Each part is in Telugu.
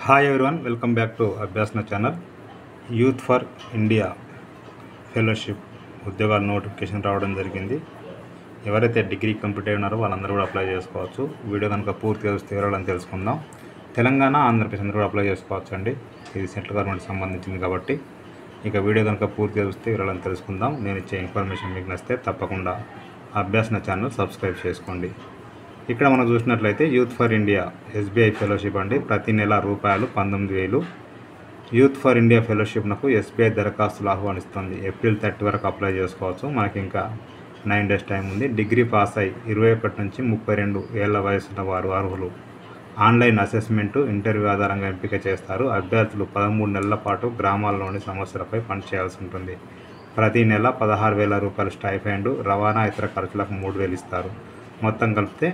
Hi everyone, welcome back to Abhyasana channel. Youth for India fellowship ఉద్యోగాల నోటిఫికేషన్ రావడం జరిగింది. ఎవరైతే డిగ్రీ కంప్లీట్ అయి ఉన్నారో వాళ్ళందరూ కూడా అప్లై చేసుకోవచ్చు. వీడియో కనుక పూర్తిగా చూస్తే వివరాలను తెలుసుకుందాం. తెలంగాణ, ఆంధ్రప్రదేశ్ అందరూ కూడా అప్లై చేసుకోవచ్చు అండి. ఇది సెంట్రల్ గవర్నమెంట్ సంబంధించింది కాబట్టి ఇక వీడియో కనుక పూర్తిగా చూస్తే వివరాలను తెలుసుకుందాం. నేను ఇచ్చే ఇన్ఫర్మేషన్ మీకు నచ్చితే తప్పకుండా అభ్యాసన ఛానల్ సబ్స్క్రైబ్ చేసుకోండి. ఇక్కడ మనం చూసినట్లయితే youth for India SBI fellowship అండి. ప్రతి నెల రూపాయలు 19,000. యూత్ ఫర్ ఇండియా ఫెలోషిప్నకు ఎస్బీఐ దరఖాస్తులు ఆహ్వానిస్తుంది. ఏప్రిల్ 30 వరకు అప్లై చేసుకోవచ్చు. మనకి ఇంకా 9 days టైం ఉంది. డిగ్రీ పాస్ అయి 21 నుంచి 32 ఏళ్ల వయసున్న వారు అర్హులు. ఆన్లైన్ అసెస్మెంటు, ఇంటర్వ్యూ ఆధారంగా ఎంపిక చేస్తారు. అభ్యర్థులు 13 నెలల పాటు గ్రామాల్లోని సమస్యలపై పనిచేయాల్సి ఉంటుంది. ప్రతి నెల 16,000 రూపాయలు స్టైఫండ్, రవాణా ఇతర ఖర్చులకు 3,000 ఇస్తారు. మొత్తం కలిపితే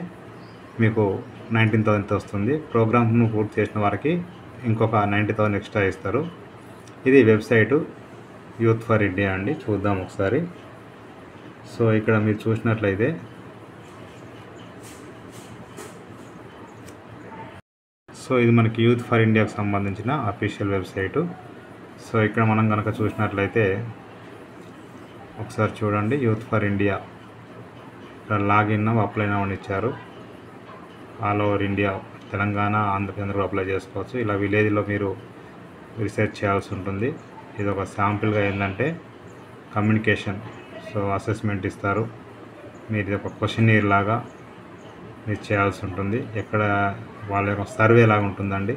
మీకు 19,000 వస్తుంది. ప్రోగ్రామ్ను పూర్తి చేసిన వారికి ఇంకొక 90,000 ఎక్స్ట్రా ఇస్తారు. ఇది వెబ్సైటు యూత్ ఫర్ ఇండియా అండి. చూద్దాం ఒకసారి. సో ఇక్కడ మీరు చూసినట్లయితే ఇది మనకి యూత్ ఫర్ ఇండియాకు సంబంధించిన అఫీషియల్ వెబ్సైటు. సో ఇక్కడ మనం కనుక చూసినట్లయితే ఒకసారి చూడండి. యూత్ ఫర్ ఇండియా ఇక్కడ లాగిన్ అప్లై నౌ అని ఇచ్చారు. All over India, Telangana, Andhra Pradesh కూడా అప్లై చేసుకోవచ్చు. ఇలా విలేజ్లో మీరు రీసెర్చ్ చేయాల్సి ఉంటుంది. ఇది ఒక శాంపిల్గా ఏంటంటే కమ్యూనికేషన్. సో అసెస్మెంట్ ఇస్తారు. మీరు ఇది ఒక క్వశ్చనీర్ లాగా మీరు చేయాల్సి ఉంటుంది. ఎక్కడ వాళ్ళ యొక్క సర్వే లాగా ఉంటుందండి.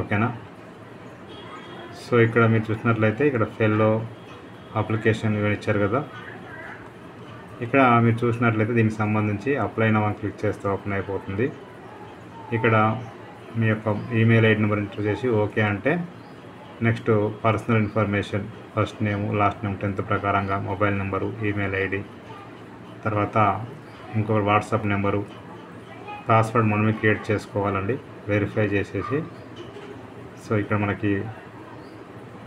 ఓకేనా. సో ఇక్కడ మీరు చూసినట్లయితే ఇక్కడ ఫెల్లో అప్లికేషన్ ఇవన్నీ ఇచ్చారు కదా. ఇక్కడ మీరు చూసినట్లయితే దీనికి సంబంధించి అప్లై నౌ అని క్లిక్ చేస్తే ఓపెన్ అయిపోతుంది. ఇక్కడ మీ యొక్క ఈమెయిల్ ఐడి నెంబర్ ఎంటర్ చేసి ఓకే అంటే నెక్స్ట్ పర్సనల్ ఇన్ఫర్మేషన్, ఫస్ట్ నేము, లాస్ట్ నేమ్, 10th ప్రకారంగా మొబైల్ నెంబరు, ఈమెయిల్ ఐడి, తర్వాత ఇంకొక వాట్సాప్ నెంబరు, పాస్వర్డ్ మనమే క్రియేట్ చేసుకోవాలండి వెరిఫై చేసేసి. సో ఇక్కడ మనకి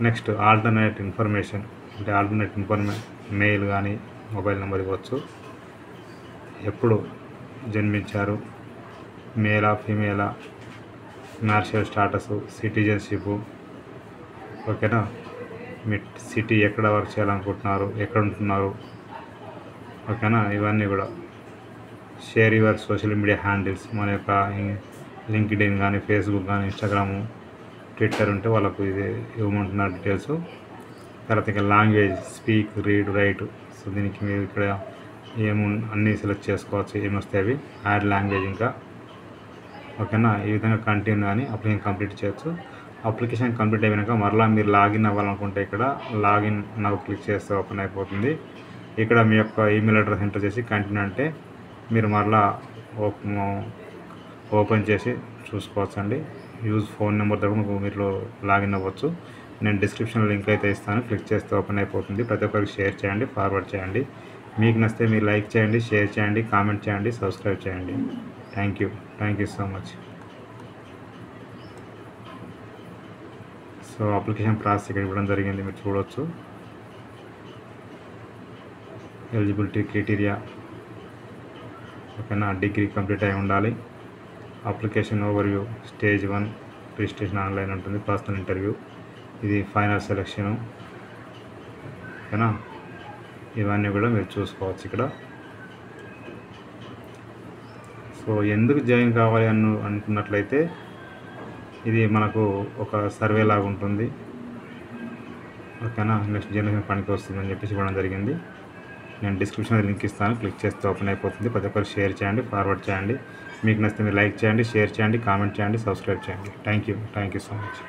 నెక్స్ట్ ఆల్టర్నేట్ ఇన్ఫర్మేషన్ అంటే మెయిల్ కానీ మొబైల్ నెంబర్ ఇవ్వచ్చు. ఎప్పుడు జన్మించారు, మేలా ఫీమేలా, మ్యారిటల్ స్టాటస్, సిటిజన్షిప్, ఓకేనా. మీ సిటీ ఎక్కడ వర్క్ చేయాలనుకుంటున్నారు, ఎక్కడ ఉంటున్నారు, ఓకేనా. ఇవన్నీ కూడా share your social media handles, మన యొక్క లింక్డ్ఇన్ కానీ, ఫేస్బుక్ కానీ, ఇన్స్టాగ్రాము, ట్విట్టర్ ఉంటే వాళ్ళకు ఇది ఇవ్వమంటున్నారు డీటెయిల్స్. తర్వాత ఇంకా language, speak, read, right. So దీనికి మీరు ఇక్కడ అన్నీ సెలెక్ట్ చేసుకోవచ్చు, ఏమొస్తాయి అవి. యాడ్ లాంగ్వేజ్ ఇంకా, ఓకేనా. ఈ విధంగా కంటిన్యూ అని అప్లికేషన్ కంప్లీట్ చేయొచ్చు. అప్లికేషన్ కంప్లీట్ అయినాక మరలా మీరు లాగిన్ అవ్వాలనుకుంటే ఇక్కడ లాగిన్ నాకు క్లిక్ చేస్తే ఓపెన్ అయిపోతుంది. ఇక్కడ మీ యొక్క ఈమెయిల్ అడ్రస్ ఎంటర్ చేసి కంటిన్యూ అంటే మీరు మరలా ఓపెన్ చేసి చూసుకోవచ్చు అండి. యూజ్ ఫోన్ నెంబర్ దగ్గర మీరు లాగిన్ అవ్వచ్చు. నేను డిస్క్రిప్షన్లో లింక్ అయితే ఇస్తాను, క్లిక్ చేస్తే ఓపెన్ అయిపోతుంది. ప్రతి ఒక్కరికి షేర్ చేయండి, ఫార్వర్డ్ చేయండి. మీకు నచ్చితే మీరు లైక్ చేయండి, షేర్ చేయండి, కామెంట్ చేయండి, సబ్స్క్రైబ్ చేయండి. Thank you so much. So application process ఇక్కడ ఇవ్వడం జరిగింది, మీరు చూడవచ్చు. ఎలిజిబిలిటీ క్రైటీరియా, ఓకేనా. డిగ్రీ కంప్లీట్ అయి ఉండాలి. Application overview, stage 1 registration online ఉంటుంది. పర్సనల్ ఇంటర్వ్యూ, ఇది ఫైనల్ సెలెక్షను, ఓకేనా. ఇవన్నీ కూడా మీరు చూసుకోవచ్చు ఇక్కడ. సో ఎందుకు జాయిన్ కావాలి అనుకున్నట్లయితే ఇది మనకు ఒక సర్వే లాగా ఉంటుంది, ఓకేనా. నెక్స్ట్ జనరేషన్ పనికి వస్తుందని చెప్పేసి ఇవ్వడం జరిగింది. నేను డిస్క్రిప్షన్లో లింక్ ఇస్తాను, క్లిక్ చేస్తే ఓపెన్ అయిపోతుంది. ప్రతి ఒక్కరు షేర్ చేయండి, ఫార్వర్డ్ చేయండి. మీకు నచ్చితే మీరు లైక్ చేయండి, షేర్ చేయండి, కామెంట్ చేయండి, సబ్స్క్రైబ్ చేయండి. Thank you so much.